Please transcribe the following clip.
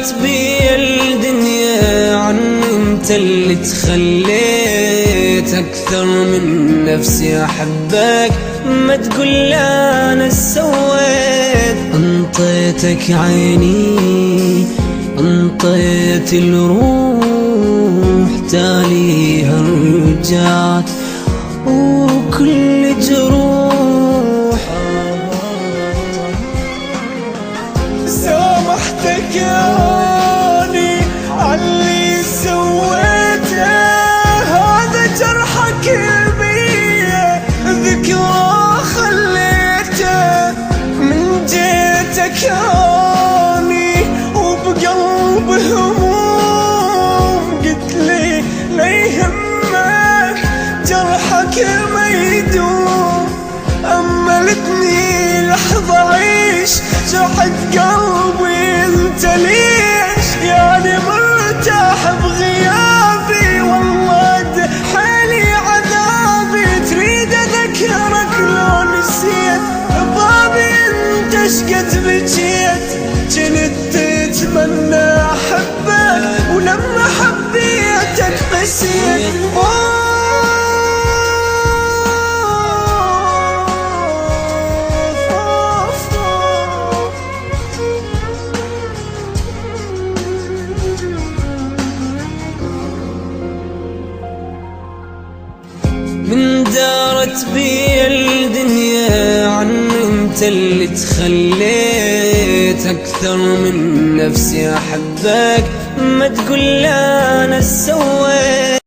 دارت بي الدنيا عن انت اللي تخليت اكثر من نفسي احبك، ما تقول انا سويت. انطيتك عيني انطيت الروح، تاليها رجعت وكل جروح. سامحتك ياني عاللي سويته، هذا جرحك بيه ذكرى خليته. من جيتك ياني وبقلب هموم، قلت لي لا يهمك جرحك ما يدوم. أملتني لحظة عيش جرحت قلبي، انت ليش يعني مرتاح بغيابي؟ والله حالي عذابي، تريد اذكرك لو نسيت بابي انت شقد بجيت. جنت تتمنى احبك ولما حبيتك قسيت. من دارت بي الدنيا عن انت اللي تخليت اكثر من نفسي احبك، ما تقول انا سويت.